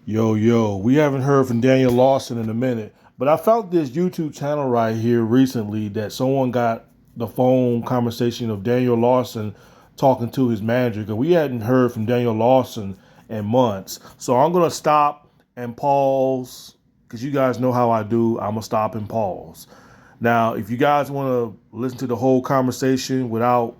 Yo, we haven't heard from Daniel Lawson in a minute, but I found this YouTube channel right here recently that someone got the phone conversation of Daniel Lawson talking to his manager because we hadn't heard from Daniel Lawson in months. So I'm going to stop and pause because you guys know how I do. I'm going to stop and pause. Now, if you guys want to listen to the whole conversation without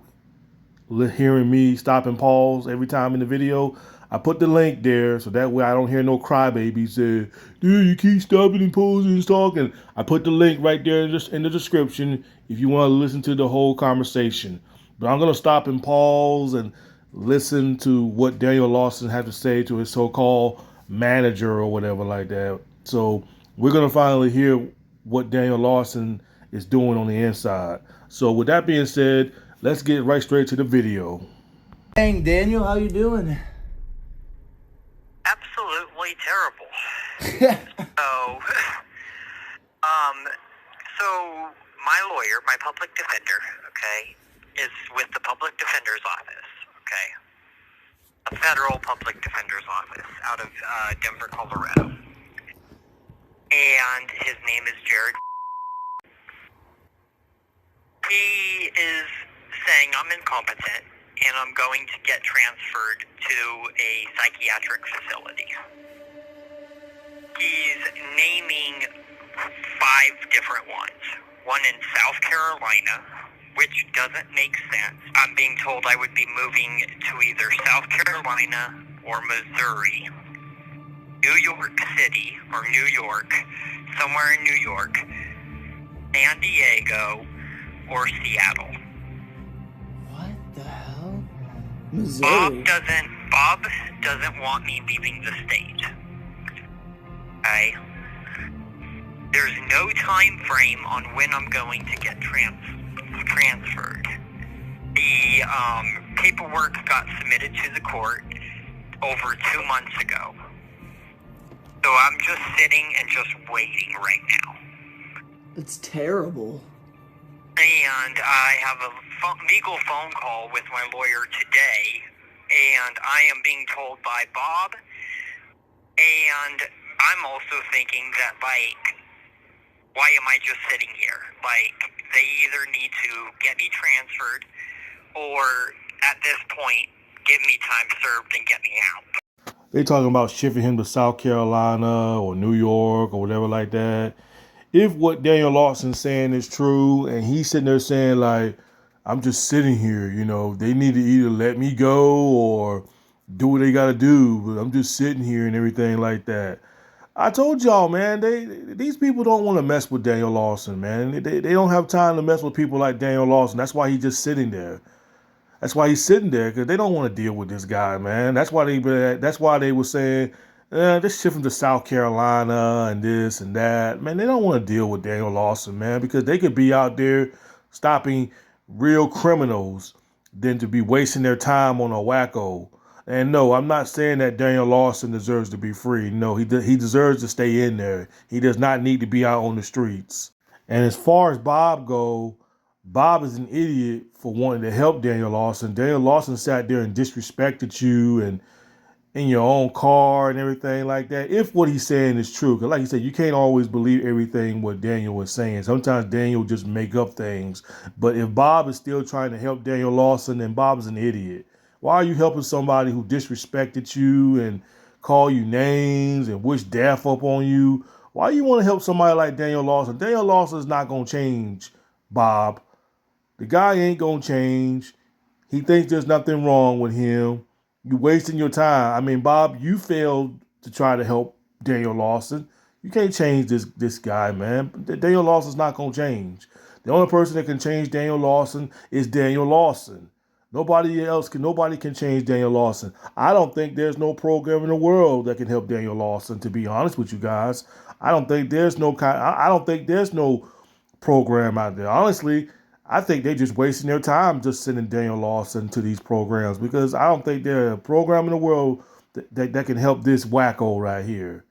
hearing me stop and pause every time in the video, I put the link there so that way I don't hear no crybabies say, dude, you keep stopping and pausing and talking. I put the link right there just in the description if you want to listen to the whole conversation. But I'm going to stop and pause and listen to what Daniel Lawson had to say to his so-called manager or whatever like that. So we're going to finally hear what Daniel Lawson is doing on the inside. So with that being said, let's get right straight to the video. Dang, Daniel, how you doing? Absolutely terrible. So, um, so my lawyer, my public defender, okay, is with the public defender's office, okay, a federal public defender's office out of Denver, Colorado, and his name is Jared. He is saying I'm incompetent and I'm going to get transferred to a psychiatric facility. He's naming 5 different ones. One in South Carolina, which doesn't make sense. I'm being told I would be moving to either South Carolina or Missouri, New York City or New York, somewhere in New York, San Diego, or Seattle. What the hell? Missouri. Bob doesn't want me leaving the state. Okay? There's no time frame on when I'm going to get transferred. The paperwork got submitted to the court over 2 months ago. So I'm just sitting and just waiting right now. It's terrible. And I have a legal phone call with my lawyer today, and I am being told by Bob, and I'm also thinking that, like, why am I just sitting here? Like, they either need to get me transferred, or at this point, give me time served and get me out. They talking about shifting him to South Carolina or New York or whatever like that. If what Daniel Lawson's saying is true and he's sitting there saying like, I'm just sitting here, they need to either let me go or do what they got to do, but I'm just sitting here and everything like that. I told y'all, man, these people don't want to mess with Daniel Lawson, man. They don't have time to mess with people like Daniel Lawson. That's why he's just sitting there. That's why he's sitting there, because they don't want to deal with this guy, man. That's why they were saying, let's shift him to South Carolina and this and that. Man, they don't want to deal with Daniel Lawson, man, because they could be out there stopping real criminals than to be wasting their time on a wacko. And no, I'm not saying that Daniel Lawson deserves to be free. No, he deserves to stay in there. He does not need to be out on the streets. And as far as Bob is an idiot for wanting to help Daniel Lawson. Daniel Lawson sat there and disrespected you and in your own car and everything like that. If what he's saying is true, because like you said, you can't always believe everything what Daniel was saying. Sometimes Daniel just make up things. But if Bob is still trying to help Daniel Lawson, then Bob is an idiot. Why are you helping somebody who disrespected you and call you names and wish death up on you? Why you want to help somebody like Daniel Lawson? Daniel Lawson is not going to change, Bob. The guy ain't going to change. He thinks there's nothing wrong with him. You're wasting your time. I mean, Bob, you failed to try to help Daniel Lawson. You can't change this guy, man. Daniel Lawson's not going to change. The only person that can change Daniel Lawson is Daniel Lawson. Nobody can change Daniel Lawson. I don't think there's no program in the world that can help Daniel Lawson, to be honest with you guys. I don't think there's no program out there. Honestly, I think they're just wasting their time just sending Daniel Lawson to these programs because I don't think there's a program in the world that can help this wacko right here.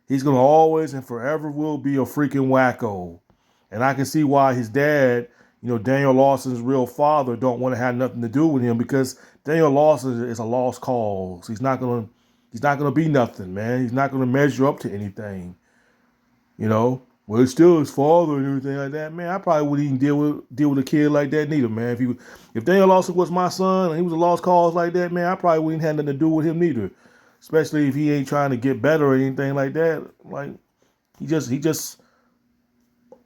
He's going to always and forever will be a freaking wacko. And I can see why his dad, Daniel Lawson's real father, don't want to have nothing to do with him because Daniel Lawson is a lost cause. He's not going to He's not going to be nothing, man. He's not going to measure up to anything. You know, well, it's still his father and everything like that, man. I probably wouldn't even deal with a kid like that neither, man. If Daniel Lawson was my son and he was a lost cause like that, man, I probably wouldn't have nothing to do with him neither. Especially if he ain't trying to get better or anything like that. Like he just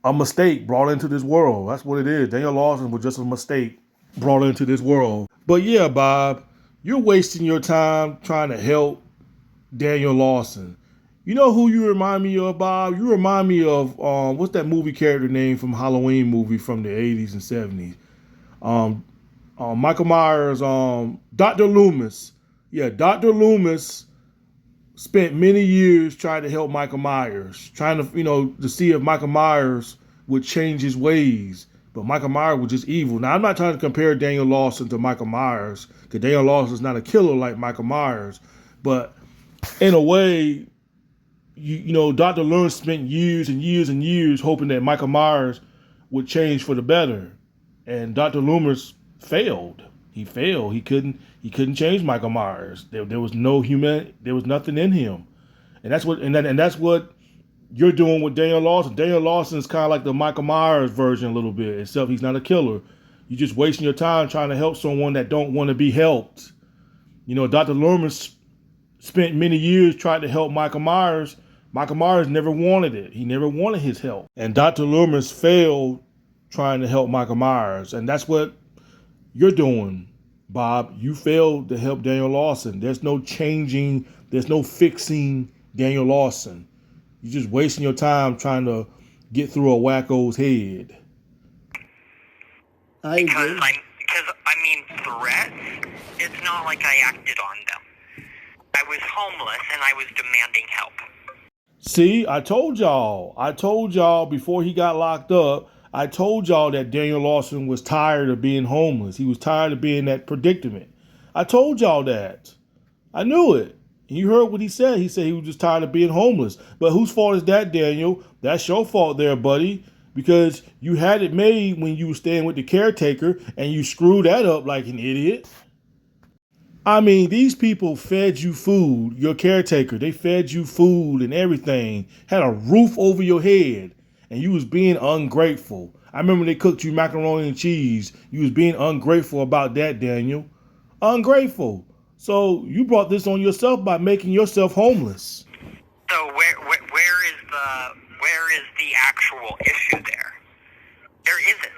a mistake brought into this world. That's what it is. Daniel Lawson was just a mistake brought into this world. But yeah, Bob, you're wasting your time trying to help Daniel Lawson. You know who you remind me of, Bob? You remind me of what's that movie character name from Halloween movie from the 80s and 70s? Michael Myers, Dr. Loomis. Yeah, Dr. Loomis spent many years trying to help Michael Myers, trying to see if Michael Myers would change his ways. But Michael Myers was just evil. Now, I'm not trying to compare Daniel Lawson to Michael Myers, because Daniel Lawson is not a killer like Michael Myers. But in a way, Dr. Lawrence spent years and years and years hoping that Michael Myers would change for the better. And Dr. Loomis failed. He failed. He couldn't change Michael Myers. There was no human. There was nothing in him, and that's what you're doing with Daniel Lawson. Daniel Lawson is kind of like the Michael Myers version a little bit, except he's not a killer. You're just wasting your time trying to help someone that don't want to be helped. Dr. Loomis spent many years trying to help Michael Myers. Michael Myers never wanted it. He never wanted his help, and Dr. Loomis failed trying to help Michael Myers, and that's what you're doing, Bob. You failed to help Daniel Lawson. There's no changing, there's no fixing Daniel Lawson. You're just wasting your time trying to get through a wacko's head. I agree. Because I mean, threats, it's not like I acted on them. I was homeless and I was demanding help. See, I told y'all before he got locked up, I told y'all that Daniel Lawson was tired of being homeless. He was tired of being in that predicament. I told y'all that. I knew it. You heard what he said. He said he was just tired of being homeless. But whose fault is that, Daniel? That's your fault there, buddy. Because you had it made when you were staying with the caretaker and you screwed that up like an idiot. I mean, these people fed you food, your caretaker. They fed you food and everything. Had a roof over your head. And you was being ungrateful. I remember they cooked you macaroni and cheese. You was being ungrateful about that, Daniel. Ungrateful. So you brought this on yourself by making yourself homeless. So where is the actual issue there? There isn't.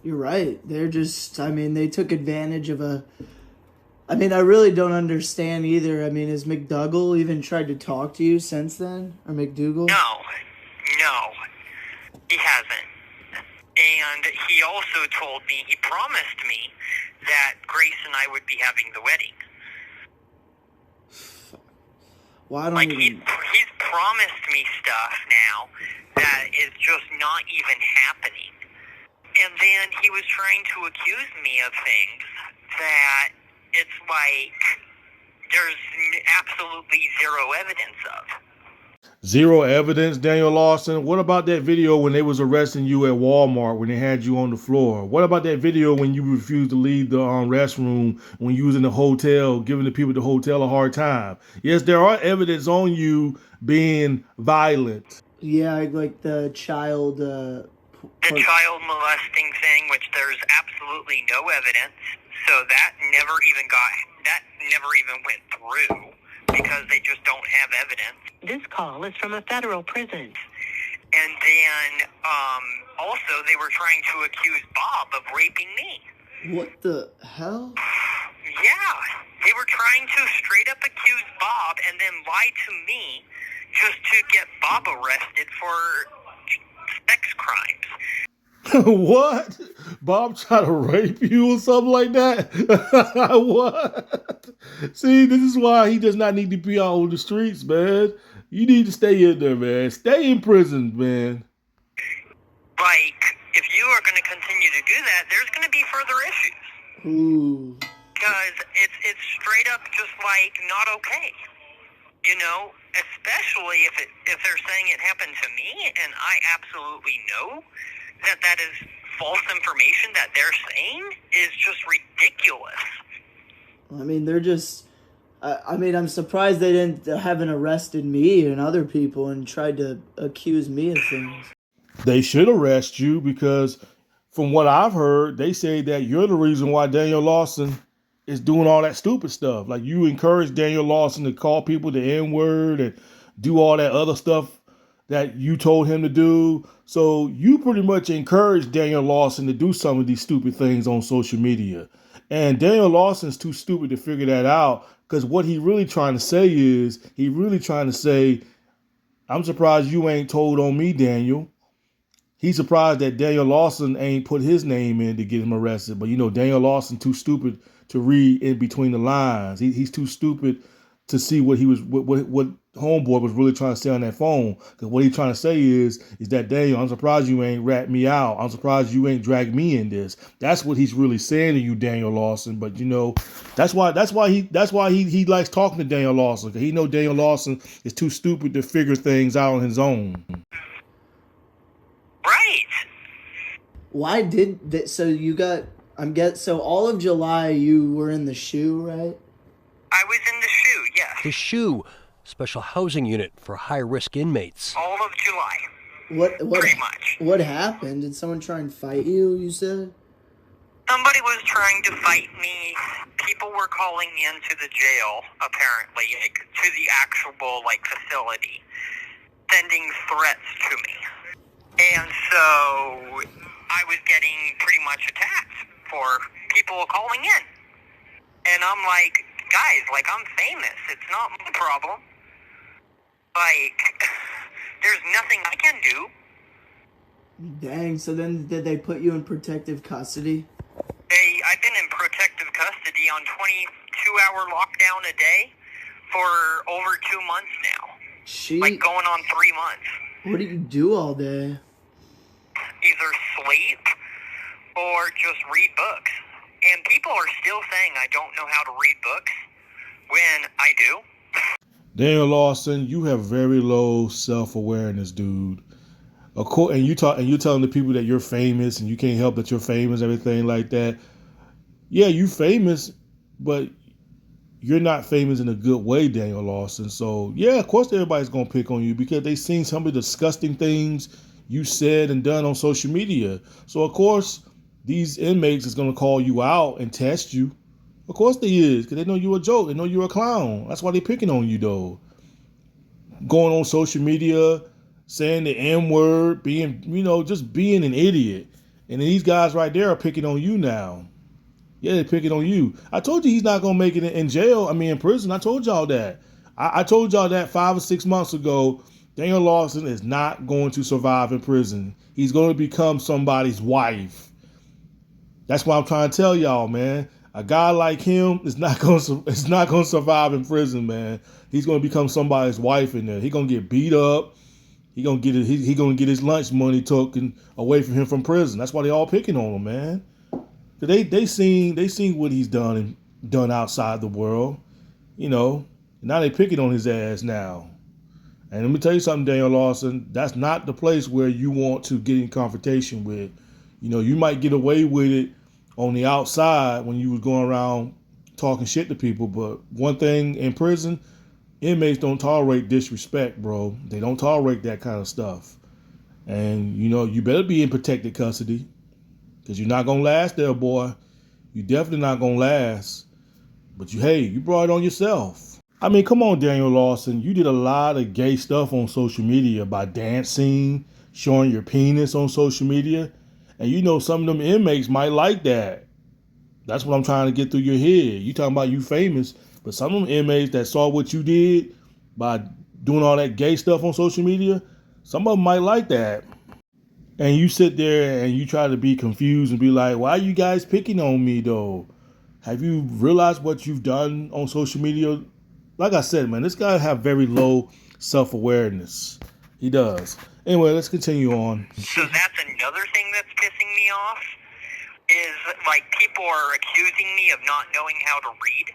You're right. They took advantage of I really don't understand either. Has McDougal even tried to talk to you since then? Or McDougal? No, he hasn't. And he also told me, he promised me that Grace and I would be having the wedding. Well, I don't he's promised me stuff now that is just not even happening. And then he was trying to accuse me of things that it's like there's absolutely zero evidence of. Zero evidence, Daniel Lawson. What about that video when they was arresting you at Walmart when they had you on the floor? What about that video when you refused to leave the restroom when you was in the hotel, giving the people at the hotel a hard time? Yes, there are evidence on you being violent. Yeah, like the child... the child molesting thing, which there's absolutely no evidence. So that never even went through. Because they just don't have evidence. This call is from a federal prison. And then, also, they were trying to accuse Bob of raping me. What the hell? Yeah, they were trying to straight up accuse Bob and then lie to me just to get Bob arrested for sex crimes. What? Bob tried to rape you or something like that? What? See, this is why he does not need to be out on the streets, man. You need to stay in there, man. Stay in prison, man. Like, if you are going to continue to do that, there's going to be further issues. Ooh. Because it's straight up just like not okay. Especially if they're saying it happened to me, and I absolutely know that is false information that they're saying is just ridiculous. I mean, I'm surprised they haven't arrested me and other people and tried to accuse me of things. They should arrest you because, from what I've heard, they say that you're the reason why Daniel Lawson is doing all that stupid stuff. Like you encourage Daniel Lawson to call people the N word and do all that other stuff that you told him to do. So you pretty much encourage Daniel Lawson to do some of these stupid things on social media. And Daniel Lawson's too stupid to figure that out because what he really trying to say is he really trying to say, I'm surprised you ain't told on me, Daniel. He's surprised that Daniel Lawson ain't put his name in to get him arrested. But Daniel Lawson too stupid to read in between the lines. He's too stupid to see what homeboy was really trying to say on that phone. Because what he's trying to say is that Daniel, I'm surprised you ain't rat me out. I'm surprised you ain't dragged me in this. That's what he's really saying to you, Daniel Lawson. But that's why he likes talking to Daniel Lawson. Because he know Daniel Lawson is too stupid to figure things out on his own. Right. Why did that? So you got? So all of July you were in the shoe, right? I was in the shoe, yes. The SHU, Special Housing Unit for high-risk inmates. All of July. What? Pretty much. What happened? Did someone try and fight you? You said. Somebody was trying to fight me. People were calling into the jail, apparently, to the actual, facility, sending threats to me. And so I was getting pretty much attacked for people calling in. And I'm like, guys, I'm famous. It's not my problem. There's nothing I can do. Dang, so then did they put you in protective custody? I've been in protective custody on 22-hour lockdown a day for over 2 months now. Going on 3 months. What do you do all day? Either sleep or just read books. And people are still saying I don't know how to read books when I do. Daniel Lawson, you have very low self-awareness, dude. And you're telling the people that you're famous and you can't help that you're famous, everything like that. Yeah, you famous, but you're not famous in a good way, Daniel Lawson. So yeah, of course everybody's gonna pick on you because they seen some of the disgusting things you said and done on social media. So of course these inmates is gonna call you out and test you. Of course they is, because they know you're a joke. They know you're a clown. That's why they picking on you though. Going on social media, saying the N-word, being, just being an idiot. And then these guys right there are picking on you now. Yeah, they're picking on you. I told you he's not going to make it in prison. I told y'all that. I told y'all that 5 or 6 months ago. Daniel Lawson is not going to survive in prison. He's going to become somebody's wife. That's what I'm trying to tell y'all, man. A guy like him is not going to survive in prison, man. He's going to become somebody's wife in there. He's going to get beat up. He's going to get his lunch money taken away from him from prison. That's why they all picking on him, man. They seen what he's done outside the world, Now they picking on his ass now. And let me tell you something, Daniel Lawson. That's not the place where you want to get in confrontation with. You might get away with it on the outside when you was going around talking shit to people. But one thing in prison, inmates don't tolerate disrespect, bro. They don't tolerate that kind of stuff. And, you better be in protected custody. Because you're not going to last there, boy. You're definitely not going to last. But you brought it on yourself. I mean, come on, Daniel Lawson. You did a lot of gay stuff on social media by dancing, showing your penis on social media. And some of them inmates might like that. That's what I'm trying to get through your head. You talking about you famous, but some of them inmates that saw what you did by doing all that gay stuff on social media, some of them might like that. And you sit there and you try to be confused and be like, why are you guys picking on me though? Have you realized what you've done on social media? Like I said, man, this guy have very low self-awareness. He does. Anyway, let's continue on. So that's another thing that's pissing me off is people are accusing me of not knowing how to read,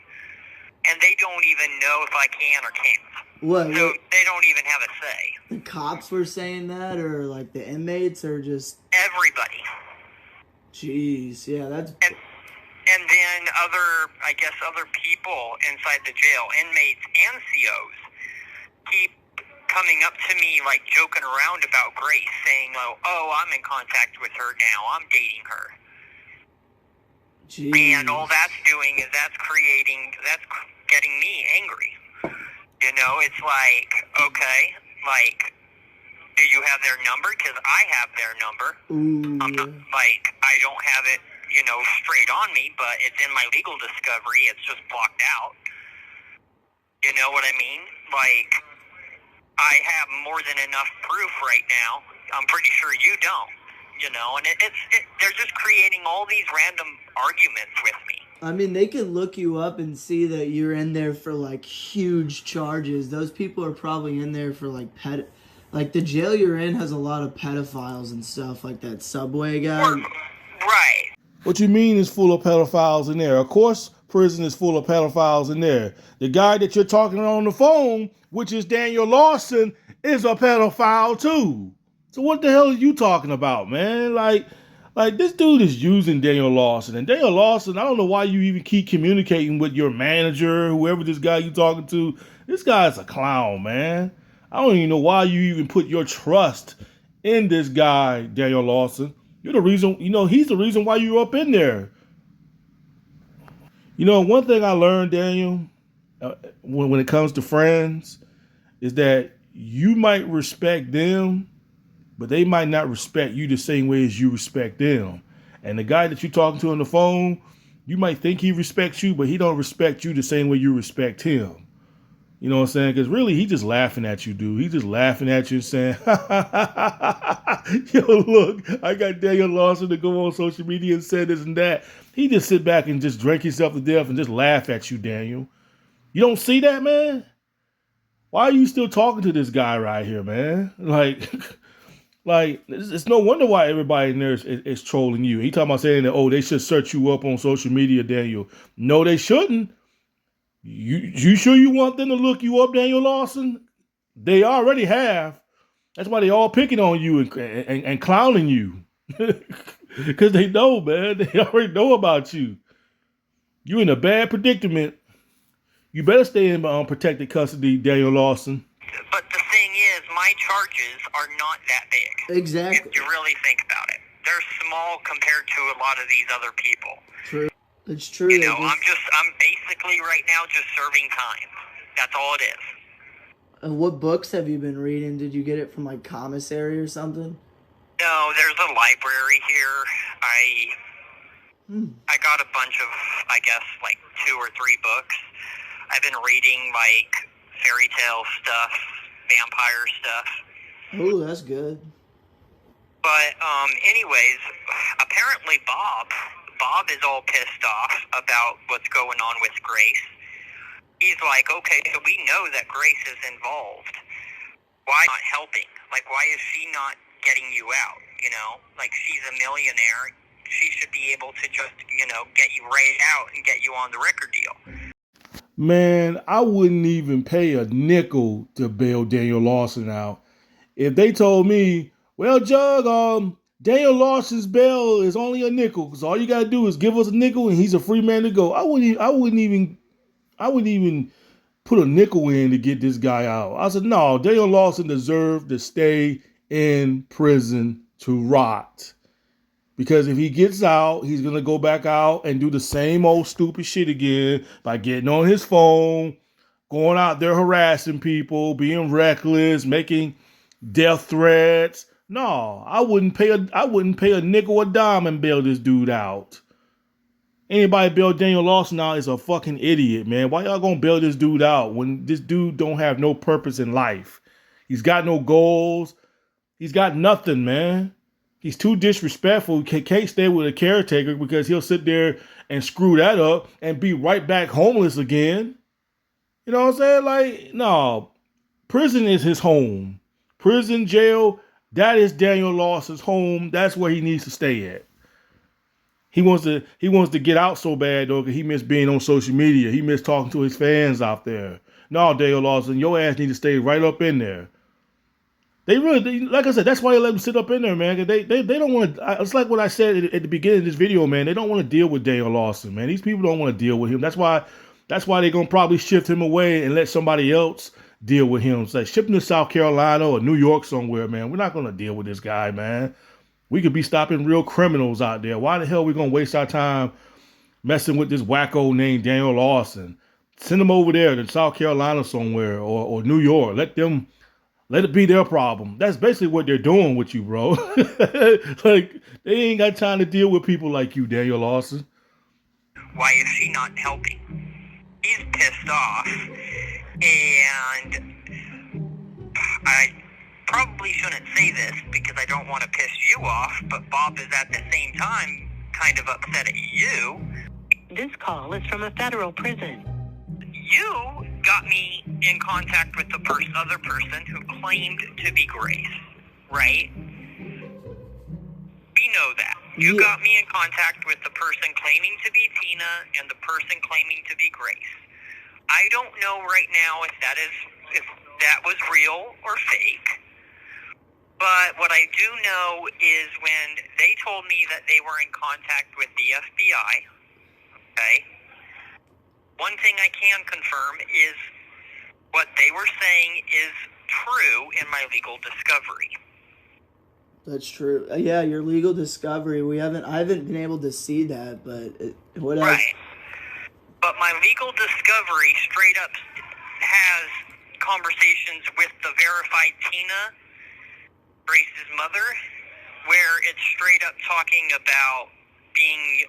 and they don't even know if I can or can't. What? So they don't even have a say. The cops were saying that, or the inmates, or just everybody. Jeez, yeah, that's. And then other people inside the jail, inmates and COs, keep coming up to me like joking around about Grace, saying, "Oh, I'm in contact with her now. I'm dating her." Jeez. And all that's doing is that's getting me angry. You know, it's like, okay, like, do you have their number? Because I have their number. Ooh. I'm not, like, I don't have it, straight on me, but it's in my legal discovery. It's just blocked out. You know what I mean? Like, I have more than enough proof right now. I'm pretty sure you don't. And they're just creating all these random arguments with me. I mean, they can look you up and see that you're in there for, like, huge charges. Those people are probably in there for, like, like, the jail you're in has a lot of pedophiles and stuff, like that Subway guy. Right. What you mean is full of pedophiles in there? Of course, prison is full of pedophiles in there. The guy that you're talking on the phone, which is Daniel Lawson, is a pedophile too. So what the hell are you talking about, man? Like this dude is using Daniel Lawson. And Daniel Lawson, I don't know why you even keep communicating with your manager, whoever this guy you talking to. This guy's a clown, man. I don't even know why you even put your trust in this guy, Daniel Lawson. You're the reason, he's the reason why you're up in there. One thing I learned, Daniel, when it comes to friends, is that you might respect them, but they might not respect you the same way as you respect them. And the guy that you're talking to on the phone, you might think he respects you, but he don't respect you the same way you respect him. You know what I'm saying? Because really, he just laughing at you, dude. He just laughing at you and saying, yo, look, I got Daniel Larson to go on social media and say this and that. He just sit back and just drink himself to death and just laugh at you, Daniel. You don't see that, man? Why are you still talking to this guy right here, man? It's no wonder why everybody in there is trolling you. He talking about saying that, they should search you up on social media, Daniel. No, they shouldn't. You sure you want them to look you up, Daniel Lawson? They already have. That's why they all picking on you and clowning you. Because they know, man. They already know about you. You in a bad predicament. You better stay in protected custody, Daniel Lawson. But the thing is, my charges are not that big. Exactly. If you really think about it. They're small compared to a lot of these other people. True. It's true. I'm basically right now just serving time. That's all it is. And what books have you been reading? Did you get it from like commissary or something? No, there's a library here. I got a bunch of, I guess, like 2 or 3 books. I've been reading like fairy tale stuff, vampire stuff. Oh, that's good. But anyways, apparently Bob is all pissed off about what's going on with Grace. He's like, okay, so we know that Grace is involved. Why not helping? Like, why is she not getting you out? Like, she's a millionaire. She should be able to just, get you right out and get you on the record deal. Man, I wouldn't even pay a nickel to bail Daniel Lawson out. If they told me, well, Jug, Daniel Larson's bail is only a nickel, because all you gotta do is give us a nickel and he's a free man to go. I wouldn't even put a nickel in to get this guy out. I said, no, Daniel Lawson deserved to stay in prison to rot. Because if he gets out, he's going to go back out and do the same old stupid shit again by getting on his phone, going out there harassing people, being reckless, making death threats. No, I wouldn't pay a nickel or dime and bail this dude out. Anybody bail Daniel Lawson out is a fucking idiot, man. Why y'all gonna bail this dude out when this dude don't have no purpose in life? He's got no goals. He's got nothing, man. He's too disrespectful. He can't stay with a caretaker because he'll sit there and screw that up and be right back homeless again. You know what I'm saying? Like, no, prison is his home. Prison, jail, that is Daniel Lawson's home. That's where he needs to stay at. He wants to get out so bad, though, because he missed being on social media. He missed talking to his fans out there. No, Daniel Lawson, your ass need to stay right up in there. Like I said, that's why they let them sit up in there, man. 'Cause they don't want to. It's like what I said at the beginning of this video, man. They don't want to deal with Daniel Lawson, man. These people don't want to deal with him. That's why they're gonna probably shift him away and let somebody else deal with him. Say ship him to South Carolina or New York somewhere, man. We're not gonna deal with this guy, man. We could be stopping real criminals out there. Why the hell are we gonna waste our time messing with this wacko named Daniel Lawson? Send him over there to South Carolina somewhere or New York. Let it be their problem. That's basically what they're doing with you, bro. Like, they ain't got time to deal with people like you, Daniel Lawson. Why is she not helping? He's pissed off, and I probably shouldn't say this because I don't want to piss you off, but Bob is at the same time kind of upset at you. This call is from a federal prison. You got me in contact with the other person who claimed to be Grace, right? We know that. You got me in contact with the person claiming to be Tina and the person claiming to be Grace. I don't know right now if that was real or fake. But what I do know is when they told me that they were in contact with the FBI, okay, one thing I can confirm is what they were saying is true in my legal discovery. That's true. Yeah, your legal discovery. I haven't been able to see that, but what else? Right. But my legal discovery straight up has conversations with the verified Tina, Grace's mother, where it's straight up talking about being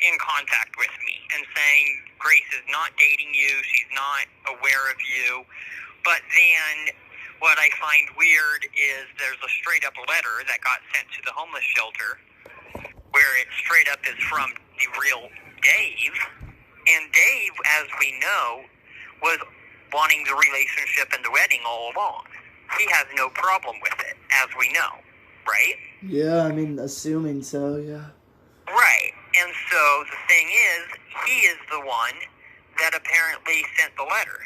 in contact with me and saying Grace is not dating you, she's not aware of you. But then what I find weird is there's a straight up letter that got sent to the homeless shelter where it straight up is from the real Dave. And Dave, as we know, was wanting the relationship and the wedding all along. He has no problem with it, as we know, right? Yeah, I mean, assuming so, yeah. Right. And so the thing is, he is the one that apparently sent the letter.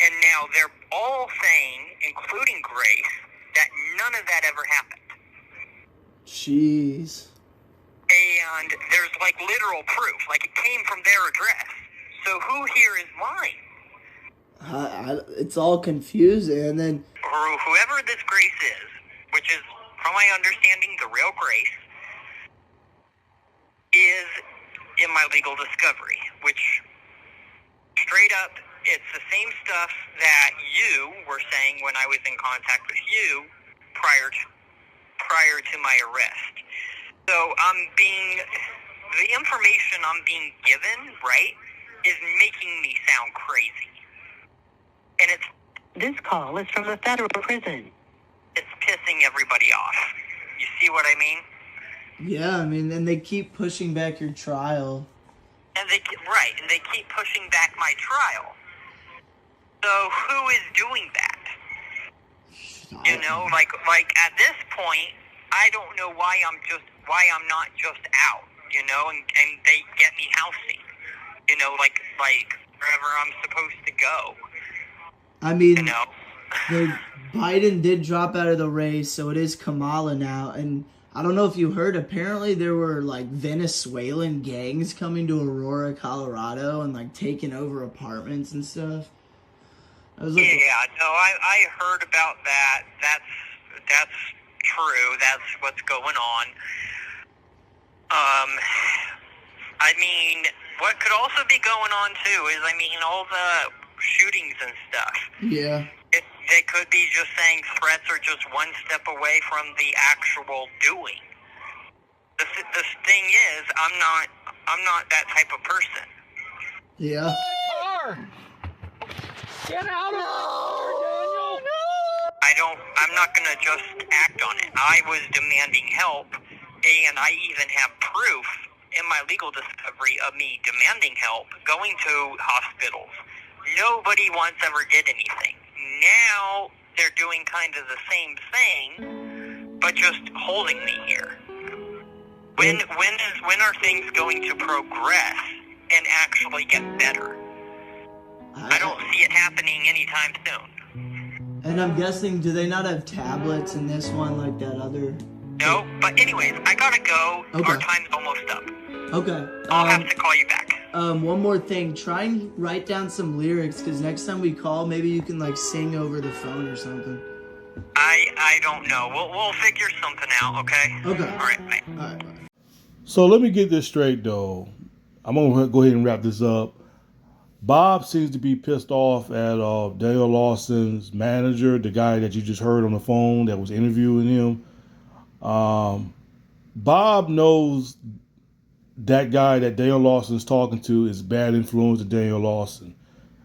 And now they're all saying, including Grace, that none of that ever happened. Jeez. And there's like literal proof, like it came from their address. So who here is lying? It's all confusing, and then Whoever this Grace is, which is, from my understanding, the real Grace, is in my legal discovery, which straight up, it's the same stuff that you were saying when I was in contact with you prior to my arrest. So the information I'm being given, right, is making me sound crazy. And This call is from a federal prison. It's pissing everybody off. You see what I mean? yeah, I mean, and they keep pushing back your trial. And they keep pushing back my trial. So who is doing that? You know, like at this point, I don't know why I'm not just out, you know, and they get me housing, you know, like wherever I'm supposed to go. I mean, You know? Biden did drop out of the race, so it is Kamala now. And I don't know if you heard, apparently there were like Venezuelan gangs coming to Aurora, Colorado, and like taking over apartments and stuff. I was like, I heard about that. That's true. That's what's going on. I mean, what could also be going on too is, I mean, all the shootings and stuff. yeah. They could be just saying threats are just one step away from the actual doing. The thing is, I'm not that type of person. Yeah. Get out of the car, Daniel! I'm not going to just act on it. I was demanding help, and I even have proof in my legal discovery of me demanding help, going to hospitals. Nobody once ever did anything. Now they're doing kind of the same thing, but just holding me here. When are things going to progress and actually get better? I don't see it happening anytime soon. And I'm guessing, do they not have tablets in this one like that other? No, but anyways, I gotta go. Okay. Our time's almost up. Okay. I'll have to call you back. One more thing. Try and write down some lyrics, because next time we call, maybe you can like sing over the phone or something. I don't know. We'll figure something out, okay? Okay. All right, bye. All right. Bye. So let me get this straight, though. I'm gonna go ahead and wrap this up. Bob seems to be pissed off at Daniel Lawson's manager, the guy that you just heard on the phone that was interviewing him. Bob knows that guy that Daniel Lawson's talking to is bad influence to Daniel Lawson.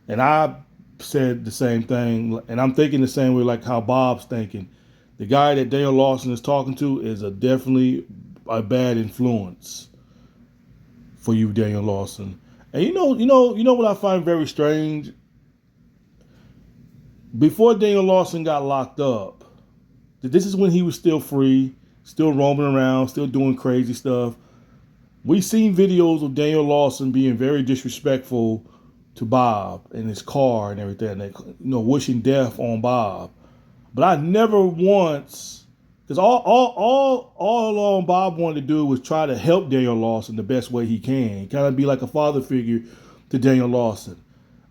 And I said the same thing, and I'm thinking the same way like how Bob's thinking. The guy that Daniel Lawson is talking to is definitely a bad influence for you, Daniel Lawson. And you know what I find very strange? Before Daniel Lawson got locked up, this is when he was still free, still roaming around, still doing crazy stuff. We've seen videos of Daniel Lawson being very disrespectful to Bob in his car and everything, and wishing death on Bob. But I never once, because all along Bob wanted to do was try to help Daniel Lawson the best way he can, kind of be like a father figure to Daniel Lawson.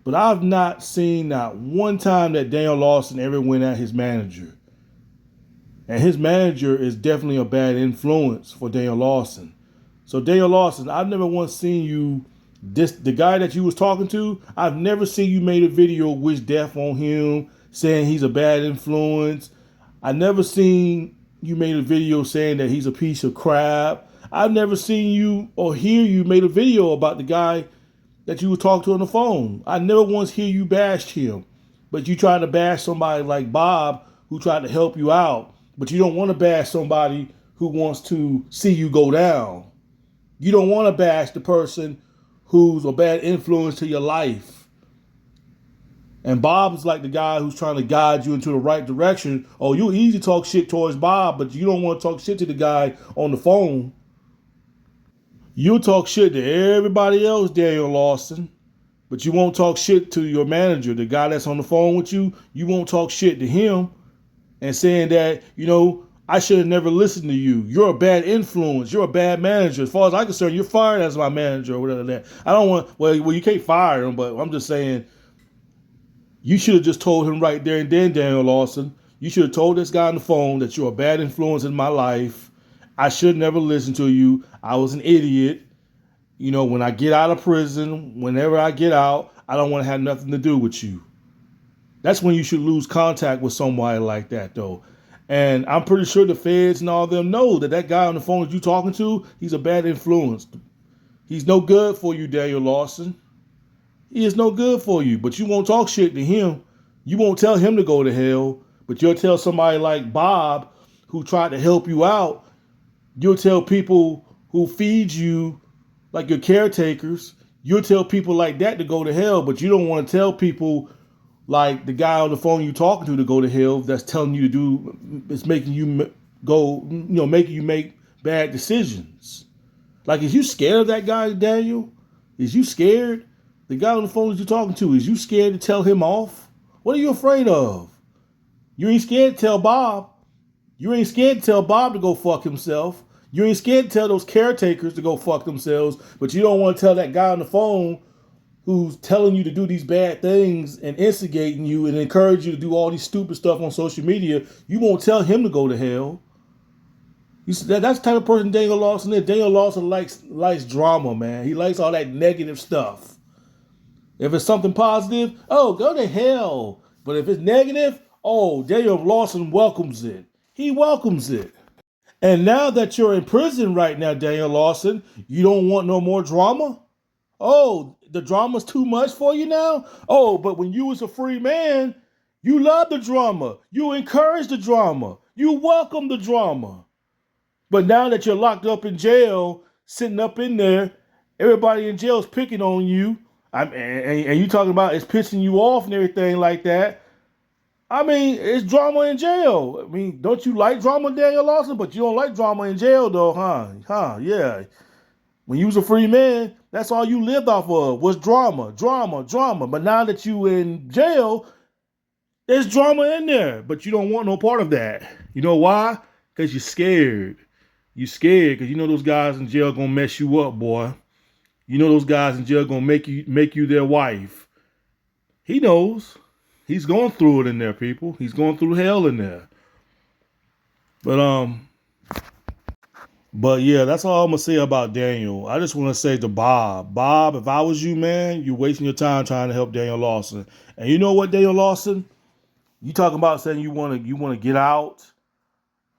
But I've not seen not one time that Daniel Lawson ever went at his manager. And his manager is definitely a bad influence for Daniel Lawson. So Daniel Lawson, I've never once seen you, the guy that you was talking to, I've never seen you made a video wish death on him, saying he's a bad influence. I never seen you made a video saying that he's a piece of crap. I've never seen you or hear you made a video about the guy that you would talk to on the phone. I never once hear you bashed him. But you try to bash somebody like Bob who tried to help you out. But you don't want to bash somebody who wants to see you go down. You don't want to bash the person who's a bad influence to your life. And Bob's like the guy who's trying to guide you into the right direction. Oh, you easy talk shit towards Bob, but you don't want to talk shit to the guy on the phone. You'll talk shit to everybody else, Daniel Lawson, but you won't talk shit to your manager, the guy that's on the phone with you. You won't talk shit to him and saying that, I should have never listened to you. You're a bad influence. You're a bad manager. As far as I'm concerned, you're fired as my manager or whatever that. I don't want, well, you can't fire him, but I'm just saying, you should have just told him right there and then, Daniel Lawson. You should have told this guy on the phone that you're a bad influence in my life. I should never listen to you. I was an idiot. When I get out of prison, whenever I get out, I don't want to have nothing to do with you. That's when you should lose contact with somebody like that, though. And I'm pretty sure the feds and all them know that guy on the phone that you talking to, he's a bad influence. He's no good for you, Daniel Lawson. He is no good for you, but you won't talk shit to him. You won't tell him to go to hell, but you'll tell somebody like Bob who tried to help you out. You'll tell people who feed you, like your caretakers, you'll tell people like that to go to hell, but you don't want to tell people like the guy on the phone you talking to go to hell that's telling you to do, it's making you go, making you make bad decisions. Like, is you scared of that guy, Daniel? Is you scared? The guy on the phone that you're talking to, is you scared to tell him off? What are you afraid of? You ain't scared to tell Bob. You ain't scared to tell Bob to go fuck himself. You ain't scared to tell those caretakers to go fuck themselves, but you don't want to tell that guy on the phone who's telling you to do these bad things and instigating you and encourage you to do all these stupid stuff on social media. You won't tell him to go to hell. That's the type of person Daniel Lawson is. Daniel Lawson likes drama, man. He likes all that negative stuff. If it's something positive, oh, go to hell. But if it's negative, oh, Daniel Lawson welcomes it. He welcomes it. And now that you're in prison right now, Daniel Lawson, you don't want no more drama? Oh, the drama's too much for you now? Oh, but when you was a free man, you loved the drama. You encouraged the drama. You welcomed the drama. But now that you're locked up in jail, sitting up in there, everybody in jail is picking on you. And you talking about it's pissing you off and everything like that. I mean, it's drama in jail. I mean, don't you like drama, Daniel Lawson? But you don't like drama in jail, though, huh? Yeah. When you was a free man, that's all you lived off of was drama. But now that you in jail, There's drama in there, but you don't want no part of that. You know why? Because you're scared. You're scared because you know those guys in jail gonna mess you up, boy. You know those guys in jail gonna make you their wife. He knows. He's going through it in there, people. He's going through hell in there. But yeah, that's all I'm gonna say about Daniel. I just want to say to Bob, if I was you, man, you're wasting your time trying to help Daniel Lawson. And you know what, Daniel Lawson? You talking about saying you wanna get out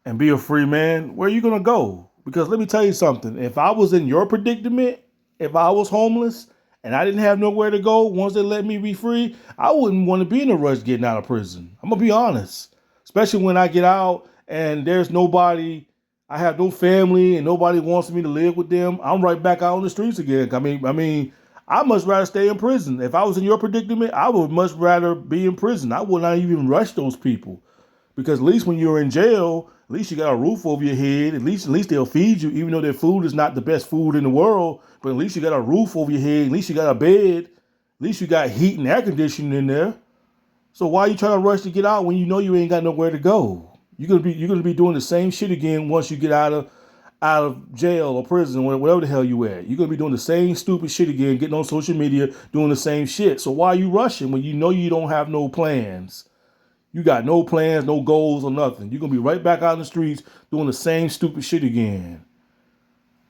and be a free man? Where are you gonna go? Because let me tell you something. If I was in your predicament, if I was homeless and I didn't have nowhere to go once they let me be free, I wouldn't want to be in a rush getting out of prison. I'm gonna be honest. Especially when I get out and there's nobody, I have no family and nobody wants me to live with them. I'm right back out on the streets again. I mean, I much rather stay in prison. If I was in your predicament, I would much rather be in prison. I would not even rush those people. Because at least when you're in jail, at least you got a roof over your head. At least they'll feed you, even though their food is not the best food in the world. But at least you got a roof over your head. At least you got a bed. At least you got heat and air conditioning in there. So why are you trying to rush to get out when you know you ain't got nowhere to go? You're gonna be doing the same shit again once you get out of jail or prison, whatever the hell you at. You're gonna be doing the same stupid shit again, getting on social media, doing the same shit. So why are you rushing when you know you don't have no plans? You got no plans, no goals, or nothing. You're gonna be right back out in the streets doing the same stupid shit again.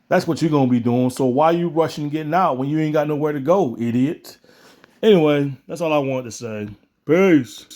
That's what you're gonna be doing. So why you rushing getting out when you ain't got nowhere to go, idiot? Anyway, that's all I wanted to say. Peace.